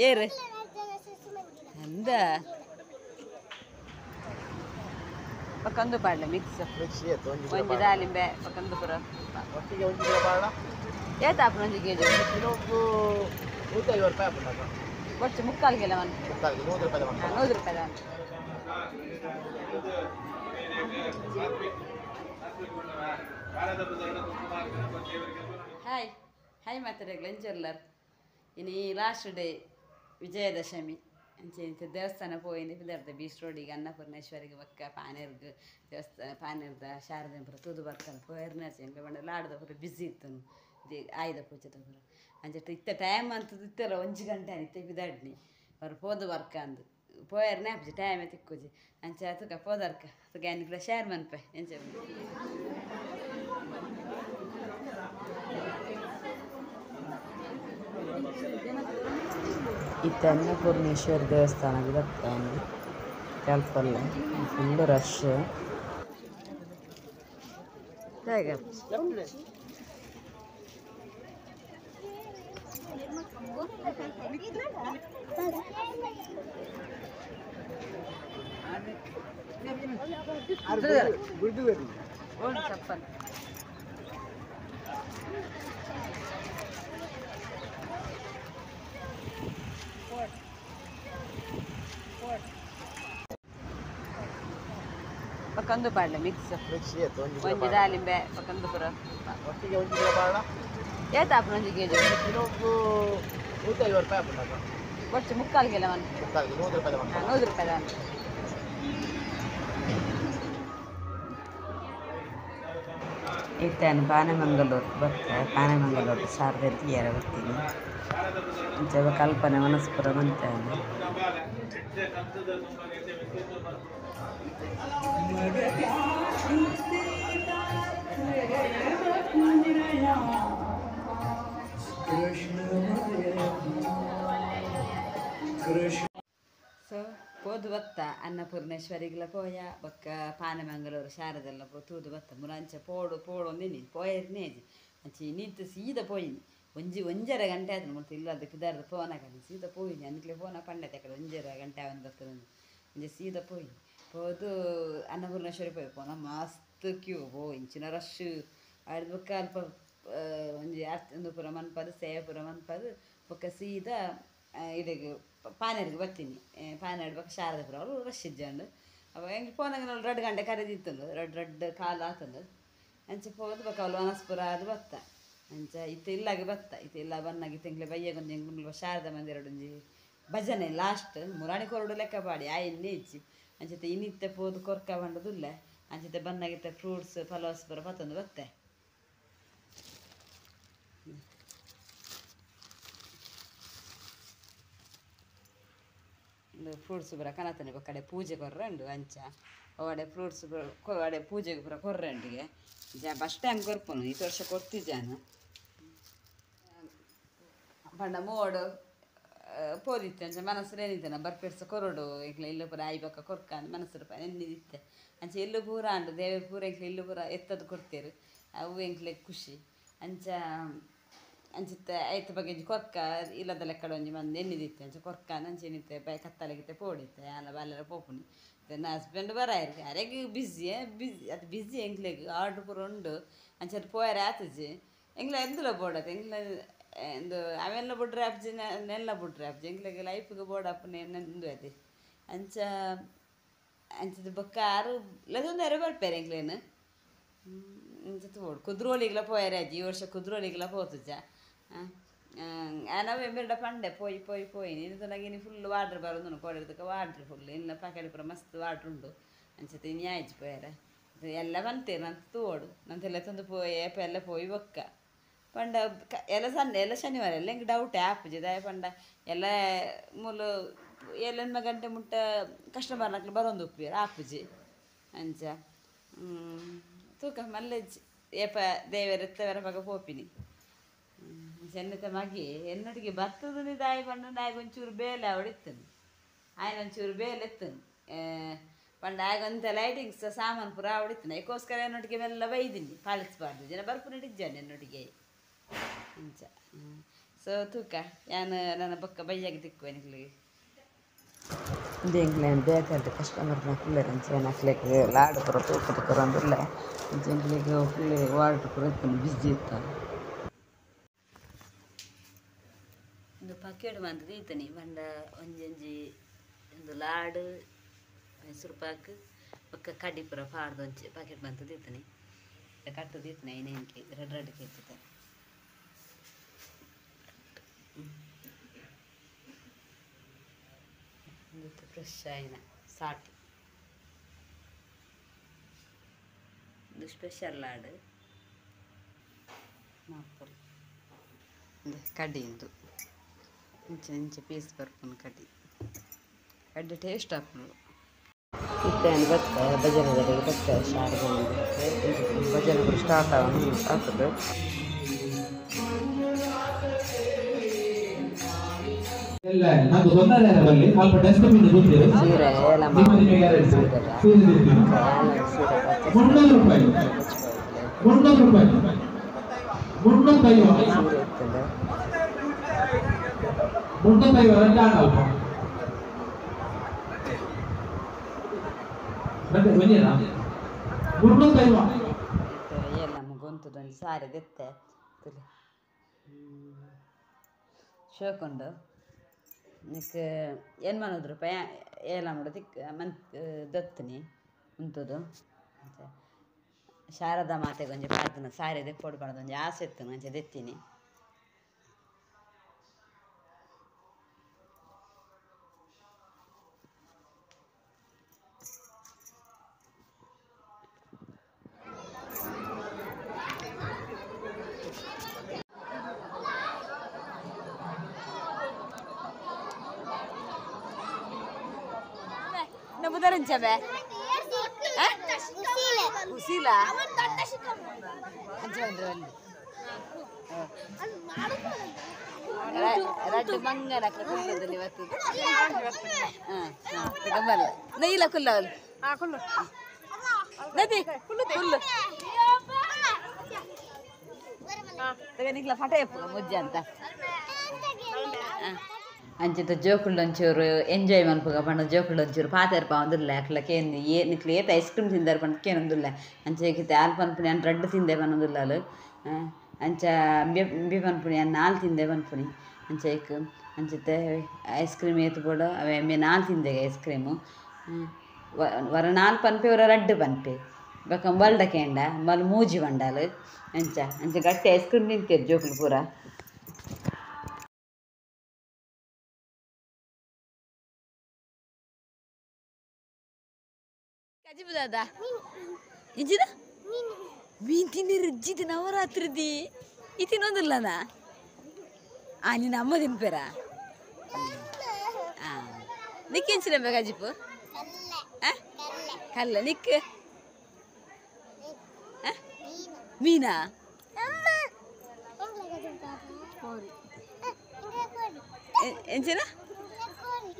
ಏರು ಅಂದ ಪಕ್ಕಂದು ಪಾಡ್ಲೆ ಮಿಕ್ಸ್ ಒಂಜಿ ದಾಳಿಂಬೆ ಪಕ್ಕಂದು ಪುರ ಏತಾಪ ಒಂಜಿ ಕೆಜಿ ಒಟ್ಟು ಮುಕ್ಕಾಲ್ಗೆಲ್ಲ ಮನ್ 100 ರೂಪಾಯಿ ಹಾಯ್ ಹಾಯ್ ಮಾತಾಡೋಗ್ಲ ಎಂಚಲ್ಲರ್ ಇನ್ನು ಲಾಸ್ಟ್ ಡೇ ವಿಜಯದಶಮಿ ಅಂಚೆ ದೇವಸ್ಥಾನ ಪೋయింది ಪಿದಾರ್ದ ಬೀಚ್ ರೋಡಿಗೆ ಅನ್ನಪೂರ್ಣೇಶ್ವರಿಗೆ ಬಕ್ಕ ಪಾನೇರ್ಗೆ ದೇವಸ್ಥಾನ ಪಾನೇರ್ದ ಶಾರದೆ ಪುರ ತೂದು ಬರ್ತಾನೆ ಪೋಯರ್ನೇ ಎಂಗ್ಲ ಬಂಡ ಲಾಡ್ದ ಪುರ ಬಿಸಿ ಇತ್ತು ಆಯ್ದ ಪೂಜದ ಪುರ ಅಂಚೆ ಇತ್ತ ಟೈಮ್ ಅಂತ ಇತ್ತಲ್ಲ 1 ಗಂಟೆ ಇತ್ತೆ ಪಿದಾಡ್ನಿ ಅವ್ರು ಪೋದು ಬರ್ಕ ಅಂದು ಪೋಯರ್ನೇ ಹಾಪಿ ಟೈಮೇ ತಿಕ್ಕುಜಿ ಅಂಚೆ ಅದಕ್ಕೆ ಪೋದರ್ಕ ಅದಕ್ಕೆ ಏನಿಲ್ಲ ಶೇರ್ ಮನ್ಪೆ ಎಂಚೆ ಇತ್ತ ಅನ್ನಪೂರ್ಣೇಶ್ವರ ದೇವಸ್ಥಾನಕ್ಕೆ ಬರ್ತಾನೆ ಕಲ್ಪಲ್ಲ ಫುಲ್ ರಶ್ ಹೇಗೆ ಚಪ್ಪಲ್ ಪಕ್ಕಂದು ಪಾಡ್ಲೆ ಮಿಕ್ಸ್ ಒಂಜಿ ದಾಳಿಂಬೆ ಪಕ್ಕಂದು ಪುರ ಏತಾಪ ಒಂಜಿ ಕೆಜಿ ಒಟ್ಟು ಮುಕ್ಕಾಲ್ಗೆಲ್ಲ ಮನ್ 100 ರೂಪಾಯಿ ಇತ್ತಾನು ಪಾನೆಮಂಗಳೂರು ಬರ್ತಾರೆ ಪಾನೆಮಂಗಳೂರು ಶಾರದೆ ತೀಯರ ಬರ್ತೀನಿ ಅಂಚೆ ಕಲ್ಪನೆ ಮನಸ್ಪುರ ಬಂತಾನೆ ಸೊ ಪೋದು ಬತ್ತ ಅನ್ನಪೂರ್ಣೇಶ್ವರಿಗೆಲ್ಲ ಪೋಯ ಬೊಕ್ಕ ಪಾನೆಮಂಗಳೂರು ಶಾರದೆಲ್ಲ ತೂದು ಬತ್ತ ಮುರಂಚ ಪೋಡು ಒಂದಿನಿ ಪೋಯರ್ನೇಜಿ ಅಂಚಿ ನೀತು ಸೀದ ಪೋಯಿನಿ ಒಂಜರ ಗಂಟೆ ಆಯ್ತು ಮತ್ತೆ ಇಲ್ಲದ ಪಿದಾರ್ದ ಫೋನ್ ಹಾಕಿ ಸೀದಾ ಪೋಯಿನಿ ಅಂದ್ಕಲೆ ಫೋನ ಪಂಡತೆ ಕಡೆ 1 ಗಂಟೆ ಒಂದು ಬರ್ತದೆ ಅಂಚೆ ಸೀದಾ ಪೋಯಿ ಪೋದು ಅನ್ನಪೂರ್ಣೇಶ್ವರಿ ಪೋಯಿ ಪೋನ ಮಸ್ತ್ ಕ್ಯೂ ಇಂಚಿನ ರಶ್ ಆಡಿದ ಬೊಕ್ಕ ಅಲ್ಪ ಒಂಜಿ ಒಂದು ಪುರ ಮನ್ಪದು ಸೇವೆ ಪುರ ಮನ್ಪದು ಬೊಕ್ಕ ಸೀದಾ ಇಡೆಗೆ ಪಾನೇರಿಗೆ ಬರ್ತೀನಿ ಪಾನೇರ್ ಬೊಕ್ಕ ಶಾರದೆ ಪುರ ಅವರು ರಶ್ ಇಜ್ಜಂಡು ಅವ ಹೆಂಗೆ ಫೋನಾಗ 2 ಗಂಟೆ ಕರೆದಿತ್ತಂದು ರಡ್ಡು ಕಾಲು ಆತಂದು ಅಂಚೆ ಪೋದು ಬೊಕ್ಕ ಅವ್ಲು ವನಸ್ಪುರ ಅದು ಬತ್ತ ಅಂಚ ಇತ್ತು ಇಲ್ಲಾಗೆ ಬತ್ತ ಇತ್ತು ಇಲ್ಲ ಬನ್ನಾಗಿ ತಿಂಗ್ಳೆ ಬಯ್ಯಗೊಂದು ಹೆಂಗೆ ಶಾರದಾ ಮಂದಿರ ಒಂಜಿ ಭಜನೆ ಲಾಸ್ಟ್ ಮುರಾಣಿ ಕೊರಡು ಲೆಕ್ಕ ಪಾಡಿ ಆಯನ್ನೇ ಇಚ್ಚಿ ಅಂಚತೆ ಇನ್ನಿತ್ತೆ ಪೋದು ಕೊರ್ಕ ಬಂಡದಿಲ್ಲ ಅಂಚತೆ ಬನ್ನಾಗಿತ್ತೆ ಫ್ರೂಟ್ಸ್ ಫಲವಸ್ ಪುರ ಪತ್ತೊಂದು ಬತ್ತೆ ಫ್ರೂಟ್ಸ್ ಪುರ ಕನತನೆ ಕಡೆ ಪೂಜೆ ಕೊರ್ರಂಡು ಅಂಚ ಅವಡೆ ಫ್ರೂಟ್ಸ್ ಅಡೆ ಪೂಜೆಗೆ ಪುರ ಕೊರ್ರಂಡಿಗೆ ಬಸ್ ಟೈಮ್ ಕೊರ್ಪನು ಈ ವರ್ಷ ಕೊಡ್ತಿದ್ದಾನು ಪಂಡ ಮೋಡು ಪೋದಿತ್ತೆ ಅಂಚೆ ಮನಸ್ಸು ಏನಿದ್ದಾನೆ ಬರ್ಪೆಡ್ಸ ಕೊರಡು ಈಗ ಇಲ್ಲು ಪುರ ಆಯ್ಬಕ್ಕ ಕೊರ್ಕಂಡು ಮನಸ್ಸು ರೂಪಾಯಿ ನೆನ್ನಿದಿತ್ತೆ ಅಂಚೆ ಎಲ್ಲೂ ಪೂರ ಅಂಡು ದೇವ ಪೂರ ಎಂಕ್ಲೆ ಇಲ್ಲು ಪೂರ ಎತ್ತದು ಕೊಡ್ತೇರು ಅವು ಎಂಕ್ಲೆ ಖುಷಿ ಅಂಚ ಅಂಚಿತ್ತೆ ಐತ ಬಗ್ಗೆ ಕೊರ್ಕ ಇಲ್ಲದ ಲೆಕ್ಕಡ ಒಂಜಿ ಮಂದಿ ಎನ್ನಿದಿತ್ತೆ ಅಂಚೆ ಕೊರ್ಕಂಡು ಅಂಚೆ ಏನಿತ್ತೆ ಬೈ ಕತ್ತಲೆಗಿತ್ತೆ ಪೋಡಿತ್ತೆ ಅಲ್ಲ ಬಾಲೆಲ್ಲ ಪೋಪುನಿ ನನ್ನ ಹಸ್ಬೆಂಡ್ ಬರಾಯಿರಿ ಯಾರಿಗೆ ಬಿಸಿ ಅದು ಬಿಸಿ ಎಂಕ್ಲೆಗ್ ಆರ್ಡ್ರ್ ಪೂರ ಉಂಡು ಅಂಚೆ ಅದು ಪೋಯರೆ ಆತಜಿ ಎಂಗ್ಲ ಎಂದುಲ ಬೋಡತ್ತೆ ಎಂಗ್ಲ ಎಂದು ಅವೆಲ್ಲ ಬಿಡ್ರೆ ಅಪ್ಜಿ ನೆಲ್ಲ ಬಿಡ್ರೆ ಅಪ್ಜಿ ಎಂಗ್ಲಿಗೆ ಲೈಫ್ಗೆ ಬೋಡಪ್ಪನೇ ನೆಂದು ಅದೇ ಅಂಚ ಅಂಚದ ಬೊಕ್ಕ ಆರು ಲದೊಂದರೆ ಬರ್ಪೇರೆ ಎಂಗ್ಲೇನು ಅಂಚ ತೋಡು ಕುದ್ರೋಳಿಗೆಲ್ಲ ಪೋಯರೆ ಅಜ್ಜಿ ಈ ವರ್ಷ ಕುದ್ರೋಳಿಗೆಲ್ಲ ಪೋತುಜ ನಾವು ಎಂಬೆರಡ ಪಂಡೆ ಪೋಯಿ ನೀನು ನನಗೆ ಫುಲ್ ವಾಟ್ರ್ ಬರೋದು ಕೊಡಿರ್ದಕ್ಕೆ ವಾಟ್ರ್ ಫುಲ್ ಇಲ್ಲ ಪ್ಯಾಕೆಟ್ ಪುರ ಮಸ್ತ್ ವಾಟ್ರ್ ಉಂಡು ಅಂಚತೆ ಇನ್ನು ಆಯ್ತು ಪೋಯರೆ ಎಲ್ಲ ಬಂತೇನೆ ನಂತ ತೋಡು ನಂತೆಲ್ಲ ತಂದು ಪೋಯಿ ಏಪ ಎಲ್ಲ ಪೋಯಿ ಬೊಕ್ಕ ಪಂಡ ಎಲ್ಲ ಸಂಡೆ ಎಲ್ಲ ಶನಿವಾರ ಎಲ್ಲ ಹೆಂಗೆ ಡೌಟೇ ಆಪುಜಿ ದಯ ಪಂಡ ಎಲ್ಲ ಮೂಲು 7 ಗಂಟೆ ಮುಟ್ಟ ಕಸ್ಟಮರ್ನಕ್ಲು ಬರೋದು ಉಪ್ಪಿರ ಆಪುಜಿ ಅಂಚ ತೂಕ ಮಲ್ಲೆಜ್ಜಿ ಏಪ ದೇವರ ಎತ್ತವರ ಮಗ ಪೋಪಿನಿ ಚೆನ್ನತೆ ಮಗಿ ಎನ್ನೊಟ್ಟಿಗೆ ಬರ್ತದ ದಾಯಿ ಪಂಡ ನಾಯಿಗ ಒಂಚೂರು ಬೇಲೆ ಹೊಡಿತಾನೆ ಆಯ್ನ ಒಂಚೂರು ಬೇಲೆ ಎತ್ತನು ಪಂಡ ಆಗೊಂತ ಲೈಟಿಂಗ್ಸ್ ಸಾಮಾನು ಪುರ ಹೊಡಿತಾನೆ ಅದಕ್ಕೋಸ್ಕರ ಎನ್ನೊಟ್ಟಿಗೆ ಎಲ್ಲ ಬೈದಿನಿ ಪಾಲಿಸ್ಬಾರ್ದು ಜನ ಬರ್ಪು ನಡಿದ್ದಾನೆ ಎನ್ನೊಟ್ಟಿಗೆ ಅಂಚ ಸೊ ತೂಕ ಯಾನು ನನ್ನ ಪಕ್ಕ ಬೈಯಾಗಿ ತಿಕ್ಕುವೆ ನಿಕ್ಲಿಗೆ ಎಂಗ್ಲೇನು ಬೇಕಾದ ಕಸ್ಟಮರ್ನ ಫುಲ್ಲರ್ ಅಂಚೆ ನಕ್ಲಿಕ್ಕೆ ಲಾಡು ಪುರ ತೂಕದ ಪುರ ಅಂದಿಲ್ಲ ಎಂಗ್ಲಿಗೆ ಫುಲ್ ವಾರ್ಡ್ ಪುರ ಬಿಸಿ ಇರ್ತಾರೆ ಒಂದು ಪಕೆಟ್ ಬಂದು ತೀತನಿ ಬಂಡ ಒಂಜಿ ಒಂದು ಲಾಡು ಮೈಸೂರು ಪಾಕ್ ಒಕ್ಕ ಕಡ್ಡಿ ಪುರ ಪಾಡ್ದು ಒಂಚಿ ಪ್ಯಾಕೆಟ್ ಬಂತು ತೀತನಿ ಕಟ್ಟು ತೀತನಿ ಐನೇನ್ಕೆ ರೆಡ್ ಕೇಳ್ತಿದ್ದೆ ಫ್ರೆಶ್ ಆಯ್ನ ಸಾಟಿ ಇದು ಸ್ಪೆಷಲ್ ಲಾಡು ಮಾಪಲ್ ಕಡ್ಡಿ ಇಂದು ಇಂಚೆ ಇಂಚೆ ಪೀಸ್ ಬರ್ಪುನು ಕಡ್ಡಿ ಟೇಸ್ಟ್ ಹಾಕ್ನು ಇತ್ತೇನು ಬತ್ತ ಭಜನದಲ್ಲಿ ಬತ್ತ ಶಾರದಲ್ಲಿ ಭಜನೆ ಸ್ಟಾರ್ಟ್ ಆಗ್ತದೆ నాకు తొందరగా వెళ్ళి అಲ್ಪ డస్ట్బిన్ చూపిరు సీర ఏల ಗೊಂತುದೊಂದು ಸಾರಿ ದೆತ್ತೆ ಶೋಕೊಂಡು ನಿಕ್ಕೆ ಏನು ಮಾಡೋದು ರೂಪಾಯಿ ಏಲ ಮಾಡೋದು ತಿಕ್ಕ ದತ್ತನಿ ಉಂಟದು ಶಾರದಾ ಮಾತೆಗೆ ಒಂಜಿ ಪ್ರಾರ್ಥನೆ ಸಾರಿ ದೆಪ್ಪೊಡು ಪಣದು ಒಂಜಿ ಆಸೆ ಇತ್ತು ಅಂಚೆ ದೆತ್ತೀನಿ ಬುಧರಂಚಬೆ ಹುಸಿಲ ರಡ್ಡು ಮಂಗನ ಕುಲ್ಲದಲ್ಲಿ ಇವತ್ತು ಬಲ್ಲ ನೈಲ ಕುಲ್ಲ ಅವಳು ನದಿ ಕುಲ್ಲು ನಿಕ್ಲ ಫಟ ಎಪ್ಪು ಮುಜ್ಜೆ ಅಂತ ಅಂಚಿತ ಜೋಕುళ్ళు ಒಂಚೂರು ಎಂಜಾಯ್ ಮನ್ಪುಗ ಪಂಡ ಜೋಕುళ్ళు ಒಂಚೂರು ಪಾತೆರ್ಪ ಒಂದಿಲ್ಲ ಅಕ್ಲಕ್ಕೆ ನಿಕ್ಲು ಏತ ಐಸ್ ಕ್ರೀಮ್ ತಿಂದಾರ ಪಂಡಕ್ಕೆ ಒಂದಿಲ್ಲ ಅಂಚೆ ಆಲ್ ಪನ್ಪುನಿ ಅನ್ ರಡ್ಡು ತಿಂದೆ ಪನ್ನೊಂದಿಲ್ಲ ಅಂಚ ಬಿ ಪನ್ಪುನಿ ಅನ್ ನಾಲ್ ತಿಂದೆ ಪನ್ಪುನಿ ಅಂಚೆಕ್ ಅಂಚತೆ ಐಸ್ ಕ್ರೀಮ್ ಏತು ಬೋಡ ಅವೆ ಎಮ್ಮೆ ನಾಲ್ ತಿಂದೆ ಐಸ್ ಕ್ರೀಮು ವರ ನಾಲ್ ಪನ್ಪೆ ವರ ರಡ್ಡು ಪನ್ಪೆ ಬೇಕ ಬಲ್ಡಕೆಂಡ ಮಲ್ ಮೂಜಿ ಬಂಡಾಲು ಅಂಚೆ ಗಟ್ಟಿ ಐಸ್ ಕ್ರೀಮ್ ತಿಂತೇರು ಜೋಕುಲು ಪೂರ ಕಜಿಬುದಾದ ಇಜ್ಜಿದ ಮೀನು ತಿಂದಿರು ಇಜ್ಜಿದ ನವರಾತ್ರಿದಿ ಈ ತಿನ್ನೋದಿಲ್ಲನಾ ನಿನ್ನ ಅಮ್ಮ ತಿನ್ಪೇರ ನಿಕ್ಕೇಂಚಿನ ಬೇಕಾಜಿಪ್ಪು ಕಲ್ಲ ನಿಕ್ಕ ಮೀನಾ ಎಂಚಿನ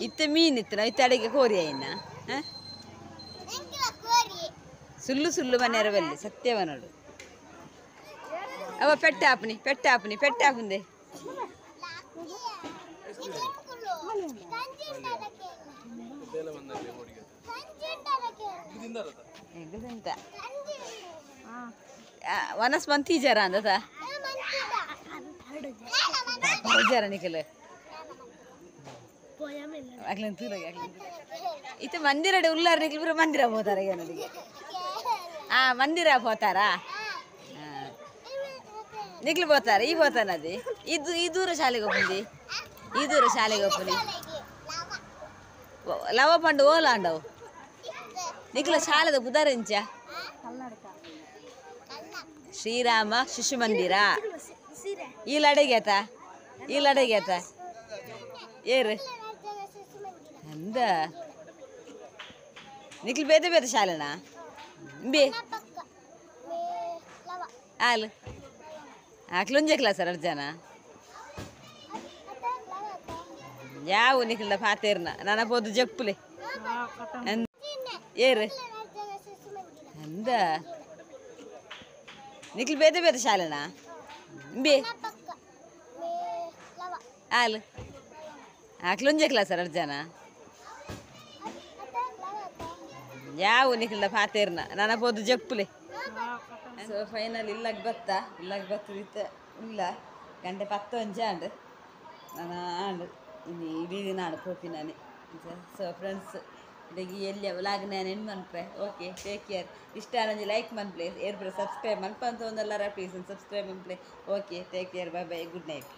ಇತ್ತ ಮೀನು ಇತ್ತನ ಇತ್ತ ಅಡಿಗೆ ಕೋರಿ ಆಯ್ನ ಸುಳ್ಳು ಸುಳ್ಳು ಮನೆಯರ ಬಲ್ಲಿ ಸತ್ಯವ ನೋಡು ಅವ ಪೆಟ್ಟೆ ಹಾಪುಂದೆ ವನಸ್ ಬಂತು ಜರ ಅಂದದ ಜರ ನಿಕಲ್ ಇತ್ತು ಮಂದಿರ ಉಲ್ಲಾರ ನಿಕ್ಲು ಮಂದಿರ ಹೋತಾರ ನನಗೆ ಮಂದಿರ ಹೋತಾರಾ ನಿಕ್ಲು పోతారా ఈ పోతానది ఈ దూర ಶಾಲೆಗೆ ಹೋಗ್ಬಂದಿ ಈ ದೂರ ಶಾಲೆಗೆ ಹೋಗ್ಬನಿ ಲವ ಪಂಡು ಓಲಾಂಡವು ನಿಕ್ಲ ಶಾಲೆದ ಬುಧರಂಚ ಶ್ರೀರಾಮ ಶಿಶು ಮಂದಿರ ಈ ಲಡೆಗೆತ ಏರು ಅಂದ ನಿಕ್ಲು ಬೇತೆ ಬೇತೆ ಶಾಲೆನಾ ಬೇ ಹಾಲು ಆಕ್ಲೊಂಜೆ ಕ್ಲಾಸ್ ಅರ್ಜನ ಯಾವ ನಿಕ್ಲ ಪಾತೇರ್ನ ನನ್ನ ಪೋದು ಜಪ್ಪುಲೆ ಏರು ಅಂದ ನಿಕ್ಲು ಬೇತೆ ಬೇತೆ ಶಾಲೆನಾ ಬೇ ಹಾಲು ಆಕ್ಲೊಂಜೆ ಕ್ಲಾಸ್ ಎರಡು ಜನ ಯಾವ ನಿಖಿಲ ಪಾತೇರ್ನ ನನ್ನ ಪೋದು ಜಪ್ಪುಲೆ ಸೊ ಫೈನಲ್ ಇಲ್ಲಾಗ ಬತ್ತದಿತ್ತ ಇಲ್ಲ ಗಂಟೆ 10 ಆಂಡ್ ನಾನು ಆಂಡ್ ಇನ್ನು ಇಡೀ ದಿನ ಆಂಡ್ ಪೋಪಿನಾನೆ ಸೊ ಫ್ರೆಂಡ್ಸ್ ಇದಕ್ಕೆ ಎಲ್ಲಿ ವ್ಲಾಗ್ ನಾನು ಏನು ಮನ್ಪೆ ಓಕೆ ಟೇಕ್ ಕೇರ್ ಇಷ್ಟ ನನಗೆ ಲೈಕ್ ಮನ್ಪ್ಲೆ ಏರ್ಪುರ ಸಬ್ಸ್ಕ್ರೈಬ್ ಮನ್ಪ ಅಂತ ಒಂದೆಲ್ಲರ ಪ್ಲೀಸ್ ಸಬ್ಸ್ಕ್ರೈಬ್ ಮನ್ಪ್ಲೆ okay take care bye bye good night